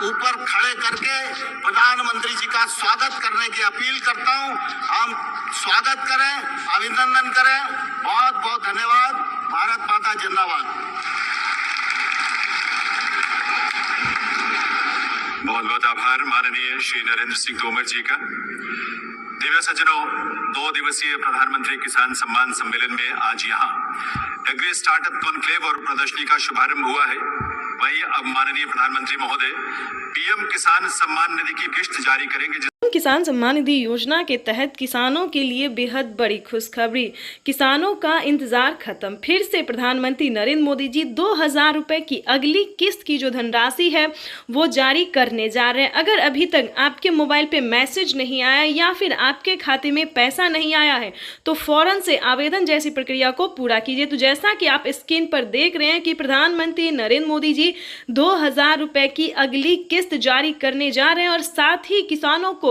ऊपर खड़े करके प्रधानमंत्री जी का स्वागत करने की अपील करता हूं। हम स्वागत करें, अभिनंदन करें। बहुत बहुत धन्यवाद। भारत माता जिंदाबाद। बहुत बहुत आभार माननीय श्री नरेंद्र सिंह तोमर जी का। दिव्य सज्जनों, 2 दिवसीय प्रधानमंत्री किसान सम्मान सम्मेलन में आज यहाँ एग्री स्टार्टअप कॉन्क्लेव और प्रदर्शनी का शुभारंभ हुआ है। वहीं अब माननीय प्रधानमंत्री महोदय पीएम किसान सम्मान निधि की किश्त जारी करेंगे। किसान सम्मान निधि योजना के तहत किसानों के लिए बेहद बड़ी खुशखबरी। किसानों का इंतजार खत्म। फिर से प्रधानमंत्री नरेंद्र मोदी जी 2000 रुपए की अगली किस्त की जो धनराशि है वो जारी करने जा रहे हैं। अगर अभी तक आपके मोबाइल पे मैसेज नहीं आया या फिर आपके खाते में पैसा नहीं आया है तो फौरन से आवेदन जैसी प्रक्रिया को पूरा कीजिए। तो जैसा कि आप स्क्रीन पर देख रहे हैं कि प्रधानमंत्री नरेंद्र मोदी जी 2000 रुपए की अगली किस्त जारी करने जा रहे हैं और साथ ही किसानों को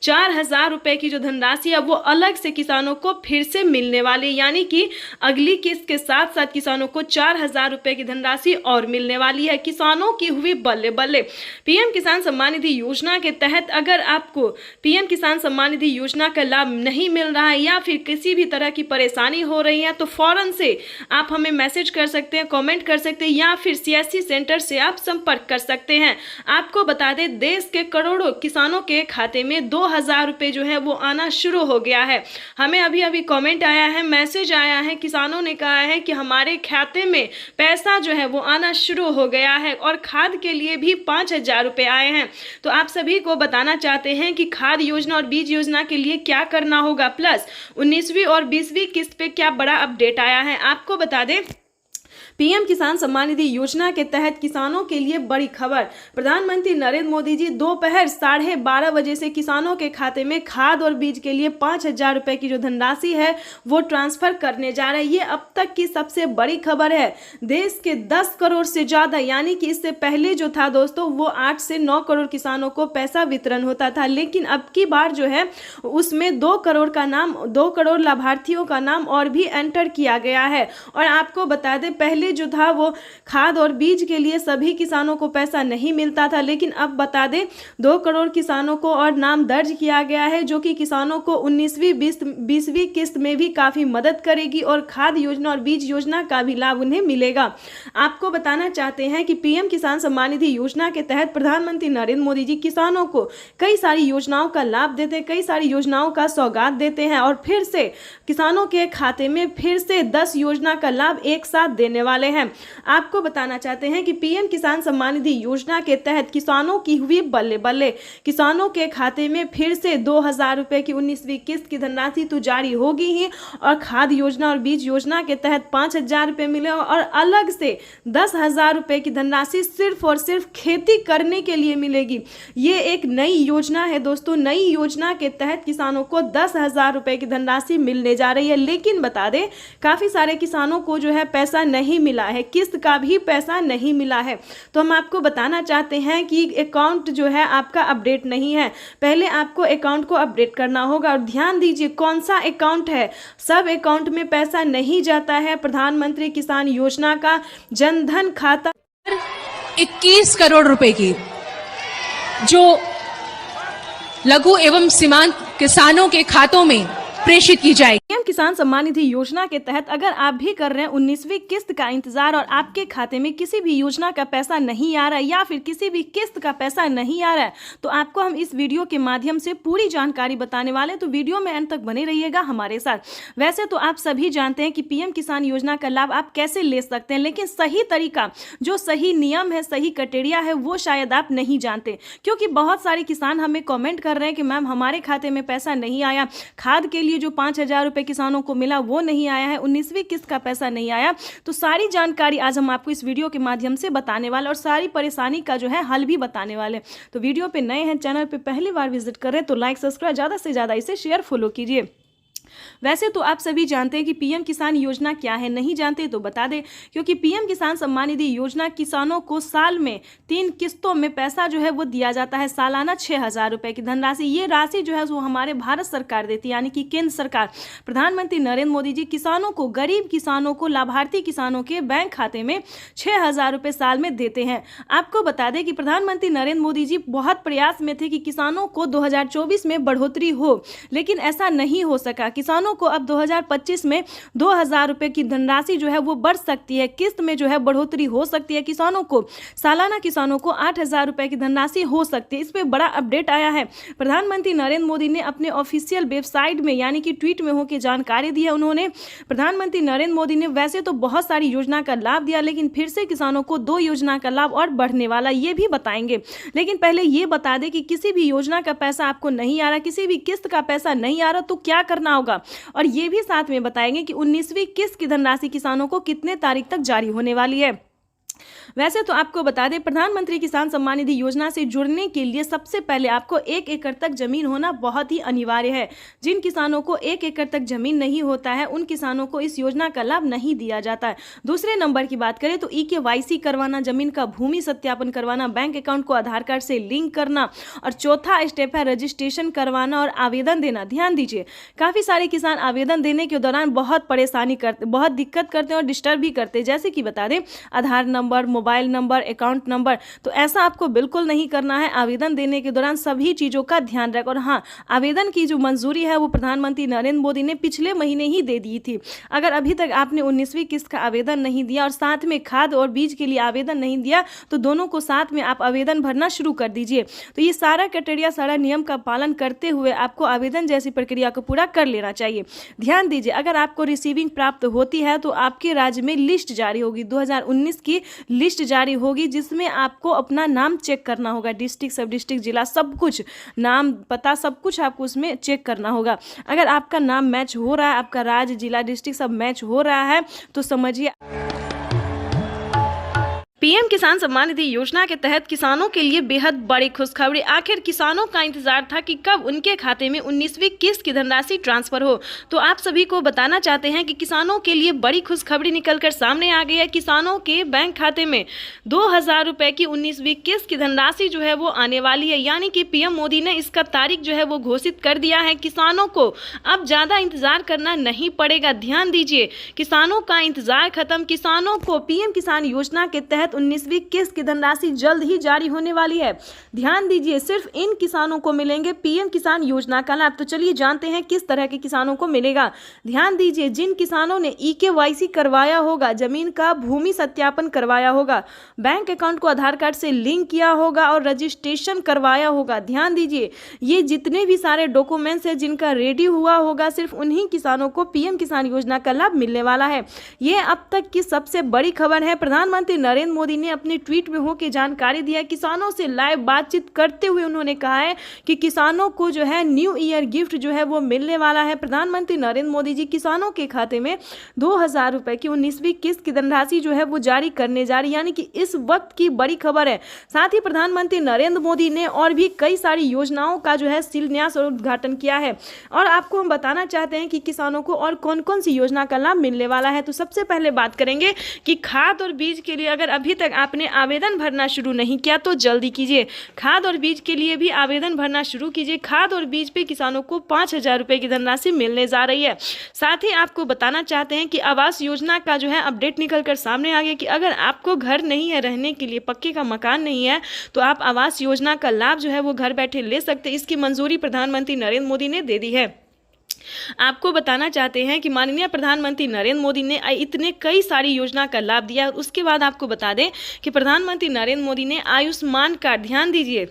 4000 रुपए की जो धनराशि है वो अलग से किसानों को फिर से मिलने वाली, यानी कि अगली किस्त के साथ साथ किसानों को 4000 रुपए की धनराशि और मिलने वाली है। किसानों की हुई बल्ले बल्ले। पीएम किसान सम्मान निधि योजना के तहत अगर आपको पीएम किसान सम्मान निधि योजना का लाभ नहीं मिल रहा है या फिर किसी भी तरह की परेशानी हो रही है तो फौरन से आप हमें मैसेज कर सकते हैं, कमेंट कर सकते हैं या फिर सीएससी सेंटर से आप संपर्क कर सकते हैं। आपको बता दें, देश के करोड़ों किसानों के खाते में 2000 रुपए जो है वो आना शुरू हो गया है। हमें अभी अभी कमेंट आया है, मैसेज आया है, किसानों ने कहा है कि हमारे खाते में पैसा जो है वो आना शुरू हो गया है और खाद के लिए भी 5000 रुपए आए हैं। तो आप सभी को बताना चाहते हैं कि खाद योजना और बीज योजना के लिए क्या करना होगा, प्लस 19वीं और 20वीं किस्त पे क्या बड़ा अपडेट आया है। आपको बता दें, पीएम किसान सम्मान निधि योजना के तहत किसानों के लिए बड़ी खबर। प्रधानमंत्री नरेंद्र मोदी जी दोपहर 12:30 बजे से किसानों के खाते में खाद और बीज के लिए 5000 रुपए की जो धनराशि है वो ट्रांसफर करने जा रहे हैं। ये अब तक की सबसे बड़ी खबर है। देश के 10 करोड़ से ज्यादा, यानी कि इससे पहले जो था दोस्तों वो 8 से 9 करोड़ किसानों को पैसा वितरण होता था, लेकिन अब की बार जो है उसमें 2 करोड़ लाभार्थियों का नाम और भी एंटर किया गया है। और आपको बता दें, पहले जो था वो खाद और बीज के लिए सभी किसानों को पैसा नहीं मिलता था, लेकिन अब बता दें 2 करोड़ किसानों को और नाम दर्ज किया गया है, जो कि किसानों को 19वीं 20वीं किस्त में भी काफी मदद करेगी और खाद योजना और बीज योजना का भी लाभ उन्हें मिलेगा। आपको बताना चाहते हैं कि पीएम किसान सम्मान निधि योजना के तहत प्रधानमंत्री नरेंद्र मोदी जी किसानों को कई सारी योजनाओं का लाभ देते हैं, कई सारी योजनाओं का सौगात देते हैं और फिर से किसानों के खाते में फिर से 10 योजना का लाभ एक साथ देने वाले हैं। आपको बताना चाहते हैं कि पीएम किसान सम्मान निधि योजना के तहत किसानों की हुई बल्ले बल्ले। किसानों के खाते में फिर से 2000 रुपए की 19वीं किस्त की धनराशि तो जारी होगी ही और खाद योजना और बीज योजना के तहत 5000 रुपए मिले और अलग से 10,000 रुपए की धनराशि सिर्फ और सिर्फ खेती करने के लिए मिलेगी। ये एक नई योजना है दोस्तों। नई योजना के तहत किसानों को 10,000 रुपए की धनराशि मिलने जा रही है, लेकिन बता दें काफी सारे किसानों को जो है पैसा नहीं मिला है, किस्त का भी पैसा नहीं मिला है। तो हम आपको बताना चाहते हैं कि अकाउंट जो है आपका अपडेट नहीं है। पहले आपको अकाउंट को अपडेट करना होगा और ध्यान दीजिए कौन सा अकाउंट है। सब अकाउंट में पैसा नहीं जाता है। प्रधानमंत्री किसान योजना का जनधन खाता 21 करोड़ रुपए की जो लघु एवं सीमांत किसानों के खातों में प्रेषित की जाएगी। पीएम किसान सम्मान निधि योजना के तहत अगर आप भी कर रहे हैं 19वीं किस्त का इंतजार और आपके खाते में किसी भी योजना का पैसा नहीं आ रहा है या फिर किसी भी किस्त का पैसा नहीं आ रहा है तो आपको हम इस वीडियो के माध्यम से पूरी जानकारी बताने वाले हैं। तो वीडियो में अंत तक बने रहिएगा हमारे साथ। वैसे तो आप सभी जानते हैं कि पीएम किसान योजना का लाभ आप कैसे ले सकते हैं, लेकिन सही तरीका, जो सही नियम है, सही क्राइटेरिया है, वो शायद आप नहीं जानते, क्योंकि बहुत सारे किसान हमें कमेंट कर रहे हैं कि मैम हमारे खाते में पैसा नहीं आया, खाद के लिए जो 5000 रुपए किसानों को मिला वो नहीं आया है, 19वीं किस्त का पैसा नहीं आया। तो सारी जानकारी आज हम आपको इस वीडियो के माध्यम से बताने वाले और सारी परेशानी का जो है हल भी बताने वाले। तो वीडियो पे नए हैं, चैनल पे पहली बार विजिट कर रहे हैं तो लाइक सब्सक्राइब ज़्यादा से ज़्यादा इसे शेयर फॉलो कीजिए। वैसे तो आप सभी जानते हैं कि पीएम किसान योजना क्या है, नहीं जानते तो बता दें, क्योंकि पीएम किसान सम्मान निधि योजना किसानों को साल में 3 किस्तों में पैसा जो है वो दिया जाता है, सालाना 6,000 रुपए की धनराशि। ये राशि जो है वो हमारे भारत सरकार देती है, यानी कि केंद्र सरकार, प्रधानमंत्री नरेंद्र मोदी जी किसानों को, गरीब किसानों को, लाभार्थी किसानों के बैंक खाते में 6,000 रुपए साल में देते हैं। आपको बता दें कि प्रधानमंत्री नरेंद्र मोदी जी बहुत प्रयास में थे कि किसानों को 2024 में बढ़ोतरी हो, लेकिन ऐसा नहीं हो सका। किसानों को अब 2025 में 2,000 रुपए की धनराशि जो है वो बढ़ सकती है, किस्त में जो है बढ़ोतरी हो सकती है। किसानों को सालाना किसानों को 8,000 रुपए की धनराशि हो सकती है। इस पे बड़ा अपडेट आया है। प्रधानमंत्री नरेंद्र मोदी ने अपने ऑफिशियल वेबसाइट में, यानी कि ट्वीट में होकर जानकारी दी है। उन्होंने, प्रधानमंत्री नरेंद्र मोदी ने वैसे तो बहुत सारी योजना का लाभ दिया, लेकिन फिर से किसानों को 2 योजना का लाभ और बढ़ने वाला, ये भी बताएंगे। लेकिन पहले ये बता दें कि किसी भी योजना का पैसा आपको नहीं आ रहा, किसी भी किस्त का पैसा नहीं आ रहा, तो क्या करना होगा, और ये भी साथ में बताएंगे कि 19वीं किस्त की धनराशि किसानों को कितने तारीख तक जारी होने वाली है। वैसे तो आपको बता दें, प्रधानमंत्री किसान सम्मान निधि योजना से जुड़ने के लिए सबसे पहले आपको 1 एकड़ तक जमीन होना बहुत ही अनिवार्य है। जिन किसानों को 1 एकड़ तक जमीन नहीं होता है, उन किसानों को इस योजना का लाभ नहीं दिया जाता है। दूसरे नंबर की बात करें तो EKYC करवाना, जमीन का भूमि सत्यापन करवाना, बैंक अकाउंट को आधार कार्ड से लिंक करना, और चौथा स्टेप है रजिस्ट्रेशन करवाना और आवेदन देना। ध्यान दीजिए, काफी सारे किसान आवेदन देने के दौरान बहुत परेशानी करते, बहुत दिक्कत करते हैं और डिस्टर्ब भी करते हैं। जैसे कि बता दें, Aadhaar number, mobile number, account number, तो ऐसा आपको बिल्कुल नहीं करना है। आवेदन देने के दौरान सभी चीज़ों का ध्यान रखें। और हाँ, आवेदन की जो मंजूरी है वो प्रधानमंत्री नरेंद्र मोदी ने पिछले महीने ही दे दी थी। अगर अभी तक आपने 19वीं किस्त का आवेदन नहीं दिया और साथ में खाद और बीज के लिए आवेदन नहीं दिया, तो दोनों को साथ में आप आवेदन भरना शुरू कर दीजिए। तो ये सारा क्राइटेरिया, सारा नियम का पालन करते हुए आपको आवेदन जैसी प्रक्रिया को पूरा कर लेना चाहिए। ध्यान दीजिए, अगर आपको रिसीविंग प्राप्त होती है तो आपके राज्य में लिस्ट जारी होगी, 2019 की लिस्ट जारी होगी, जिसमें आपको अपना नाम चेक करना होगा। डिस्ट्रिक्ट, सब डिस्ट्रिक्ट, जिला, सब कुछ, नाम, पता, सब कुछ आपको उसमें चेक करना होगा। अगर आपका नाम मैच हो रहा है, आपका राज्य, जिला, डिस्ट्रिक्ट सब मैच हो रहा है, तो समझिए पीएम किसान सम्मान निधि योजना के तहत किसानों के लिए बेहद बड़ी खुशखबरी। आखिर किसानों का इंतजार था कि कब उनके खाते में 19वीं किस्त की धनराशि ट्रांसफर हो। तो आप सभी को बताना चाहते हैं कि किसानों के लिए बड़ी खुशखबरी निकलकर सामने आ गई है। किसानों के बैंक खाते में 2,000 रुपए की 19वीं किस्त की धनराशि जो है वो आने वाली है, यानी कि पीएम मोदी ने इसका तारीख जो है वो घोषित कर दिया है। किसानों को अब ज्यादा इंतजार करना नहीं पड़ेगा। ध्यान दीजिए, किसानों का इंतजार खत्म। किसानों को पीएम किसान योजना के तहत 19वीं किस्त की धनराशि जल्द ही जारी होने वाली है। ध्यान दीजिए, सिर्फ इन किसानों को मिलेंगे पीएम किसान योजना का लाभ। तो चलिए जानते हैं किस तरह के किसानों को मिलेगा। ध्यान दीजिए, जिन किसानों ने EKYC करवाया होगा, जमीन का भूमि सत्यापन करवाया होगा, बैंक अकाउंट को आधार कार्ड से लिंक किया होगा और रजिस्ट्रेशन करवाया होगा। ध्यान दीजिए, ये जितने भी सारे डॉक्यूमेंट्स हैं जिनका रेडी हुआ होगा, सिर्फ उन्हीं किसानों को पीएम किसान योजना का लाभ मिलने वाला है। ये अब तक की सबसे बड़ी खबर है। प्रधानमंत्री नरेंद्र मोदी ने अपने ट्वीट में होकर जानकारी दी है। किसानों से लाइव बातचीत करते हुए उन्होंने कहा है कि किसानों को जो है न्यू ईयर गिफ्ट जो है वो मिलने वाला है। प्रधानमंत्री नरेंद्र मोदी जी किसानों के खाते में 2,000 रुपए की 19वीं किस्त की धनराशि जो है वो जारी करने जा रही है, यानी कि इस वक्त की बड़ी खबर है। साथ ही प्रधानमंत्री नरेंद्र मोदी ने और भी कई सारी योजनाओं का जो है शिलान्यास और उद्घाटन किया है, और आपको हम बताना चाहते हैं कि किसानों को और कौन कौन सी योजना का लाभ मिलने वाला है। तो सबसे पहले बात करेंगे कि खाद और बीज के लिए अगर अभी तक आपने आवेदन भरना शुरू नहीं किया तो जल्दी कीजिए। खाद और बीज के लिए भी आवेदन भरना शुरू कीजिए। खाद और बीज पे किसानों को 5,000 रुपए की धनराशि मिलने जा रही है। साथ ही आपको बताना चाहते हैं कि आवास योजना का जो है अपडेट निकलकर सामने आ गया कि अगर आपको घर नहीं है रहने के लिए, पक्के का मकान नहीं है, तो आप आवास योजना का लाभ जो है वो घर बैठे ले सकते हैं। इसकी मंजूरी प्रधानमंत्री नरेंद्र मोदी ने दे दी है। आपको बताना चाहते हैं कि माननीय प्रधानमंत्री नरेंद्र मोदी ने इतने कई सारी योजना का लाभ दिया। उसके बाद आपको बता दें कि प्रधानमंत्री नरेंद्र मोदी ने आयुष्मान कार्ड, ध्यान दीजिए,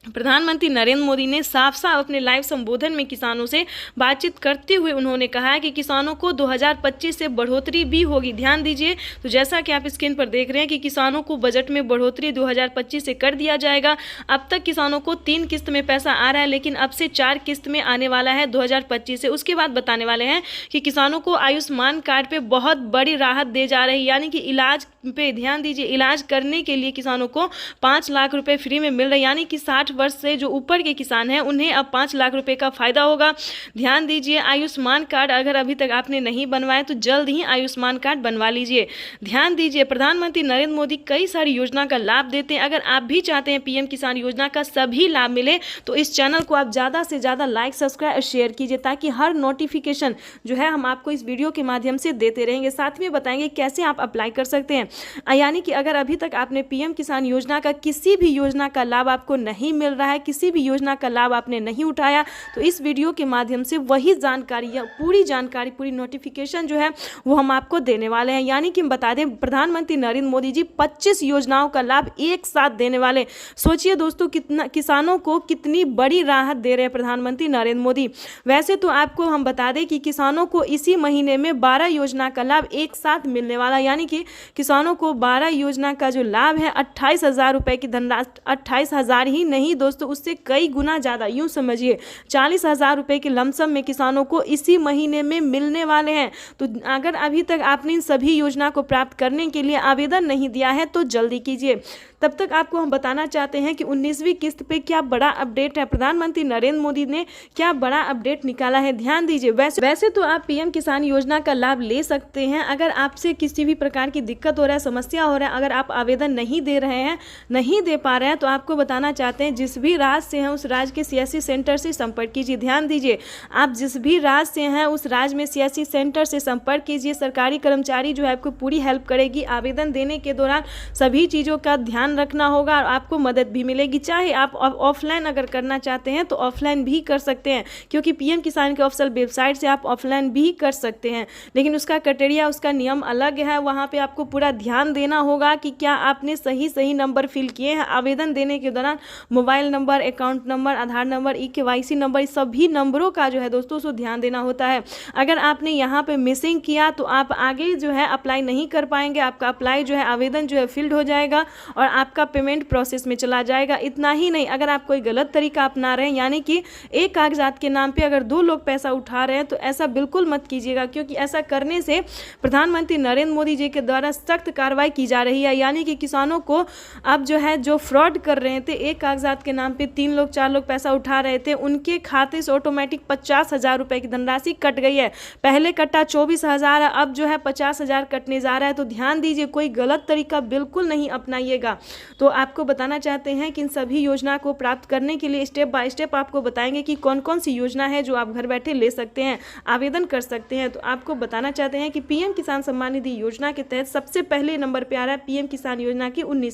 प्रधानमंत्री नरेंद्र मोदी ने साफ साफ अपने लाइव संबोधन में किसानों से बातचीत करते हुए उन्होंने कहा है कि किसानों को 2025 से बढ़ोतरी भी होगी। ध्यान दीजिए, तो जैसा कि आप स्क्रीन पर देख रहे हैं कि किसानों को बजट में बढ़ोतरी 2025 से कर दिया जाएगा। अब तक किसानों को 3 किस्त में पैसा आ रहा है, लेकिन अब से 4 किस्त में आने वाला है 2025 से। उसके बाद बताने वाले हैं कि किसानोों को आयुष्मान कार्ड पे बहुत बड़ी राहत दे जा रही है, यानी कि इलाज पे ध्यान दीजिए, इलाज करने के लिए किसानों को 5 लाख रुपए फ्री में मिल रहे हैं, यानी कि 60 वर्ष से जो ऊपर के किसान हैं उन्हें अब 5 लाख रुपए का फायदा होगा। ध्यान दीजिए, आयुष्मान कार्ड अगर अभी तक आपने नहीं बनवाया तो जल्द ही आयुष्मान कार्ड बनवा लीजिए। ध्यान दीजिए, प्रधानमंत्री नरेंद्र मोदी कई सारी योजना का लाभ देते हैं। अगर आप भी चाहते हैं पीएम किसान योजना का सभी लाभ मिले तो इस चैनल को आप ज़्यादा से ज़्यादा लाइक, सब्सक्राइब और शेयर कीजिए, ताकि हर नोटिफिकेशन जो है हम आपको इस वीडियो के माध्यम से देते रहेंगे। साथ में बताएंगे कैसे आप अप्लाई कर सकते हैं। यानी कि अगर अभी तक आपने पीएम किसान योजना का किसी भी योजना का लाभ आपको नहीं मिल रहा है, किसी भी योजना का लाभ आपने नहीं उठाया, तो इस वीडियो के माध्यम से वही जानकारी या पूरी जानकारी, पूरी नोटिफिकेशन जो है वो हम आपको देने वाले हैं। यानी कि हम बता दें, प्रधानमंत्री नरेंद्र मोदी जी 25 योजनाओं का लाभ एक साथ देने वाले। सोचिए दोस्तों, कितना किसानों को कितनी बड़ी राहत दे रहे हैं प्रधानमंत्री नरेंद्र मोदी। वैसे तो आपको हम बता दें कि किसानों को इसी महीने में 12 योजना का लाभ एक साथ मिलने वाला, यानी कि किसानों को 12 योजना का जो लाभ है 28,000 रुपए की धनराशि, 28,000 ही नहीं दोस्तों, उससे कई गुना ज़्यादा, यूँ समझिए 40,000 रुपए के लमसम में किसानों को इसी महीने में मिलने वाले हैं। तो अगर अभी तक आपने इन सभी योजना को प्राप्त करने के लिए आवेदन नहीं दिया है तो जल्दी कीजिए। तब तक आपको हम बताना चाहते हैं कि 19वीं किस्त पे क्या बड़ा अपडेट है, प्रधानमंत्री नरेंद्र मोदी ने क्या बड़ा अपडेट निकाला है। ध्यान दीजिए, वैसे तो आप पीएम किसान योजना का लाभ ले सकते हैं। अगर आपसे किसी भी प्रकार की दिक्कत हो रहा है, समस्या हो रहा है, अगर आप आवेदन नहीं दे रहे हैं, नहीं दे पा रहे हैं, तो आपको बताना चाहते हैं जिस भी राज्य से हैं उस राज्य के सीएससी सेंटर से संपर्क कीजिए। ध्यान दीजिए, आप जिस भी राज्य से हैं उस राज्य में सीएससी सेंटर से संपर्क कीजिए। सरकारी कर्मचारी जो है आपको पूरी हेल्प करेगी। आवेदन देने के दौरान सभी चीज़ों का ध्यान रखना होगा और आपको मदद भी मिलेगी। चाहे आप ऑफलाइन अगर करना चाहते हैं तो ऑफलाइन भी कर सकते हैं, क्योंकि पीएम किसान के ऑफिशियल वेबसाइट से आप ऑफलाइन भी कर सकते हैं, लेकिन उसका क्राइटेरिया, उसका नियम अलग है। वहाँ पे आपको पूरा ध्यान देना होगा कि क्या आपने सही नंबर फिल किए हैं। आवेदन देने के दौरान मोबाइल नंबर, अकाउंट नंबर, आधार नंबर, KYC नंबर, सभी नंबरों का जो है दोस्तों उसको ध्यान देना होता है। अगर आपने यहाँ पे मिसिंग किया तो आप आगे जो है अप्लाई नहीं कर पाएंगे। आपका अप्लाई जो है, आवेदन जो है फिल्ड हो जाएगा और आपका पेमेंट प्रोसेस में चला जाएगा। इतना ही नहीं, अगर आप कोई गलत तरीका अपना रहे हैं, यानी कि एक कागजात के नाम पे अगर 2 लोग पैसा उठा रहे हैं, तो ऐसा बिल्कुल मत कीजिएगा, क्योंकि ऐसा करने से प्रधानमंत्री नरेंद्र मोदी जी के द्वारा सख्त कार्रवाई की जा रही है। यानी कि किसानों को अब जो है, जो फ्रॉड कर रहे थे, एक कागजात के नाम पे 3 लोग 4 लोग पैसा उठा रहे थे, उनके खाते से ऑटोमेटिक 50,000 रुपए की धनराशि कट गई है। पहले कटा 24,000 है, अब जो है 50,000 कटने जा रहा है। तो ध्यान दीजिए, कोई गलत तरीका बिल्कुल नहीं अपनाइएगा। तो आपको बताना चाहते हैं कि इन सभी योजना को प्राप्त करने के लिए स्टेप बाय स्टेप आपको बताएंगे कि कौन कौन सी योजना है जो आप घर बैठे ले सकते हैं, आवेदन कर सकते हैं। तो आपको बताना चाहते हैं कि पीएम किसान सम्मान निधि योजना के तहत सबसे पहले नंबर पे आ रहा है पीएम किसान योजना की 19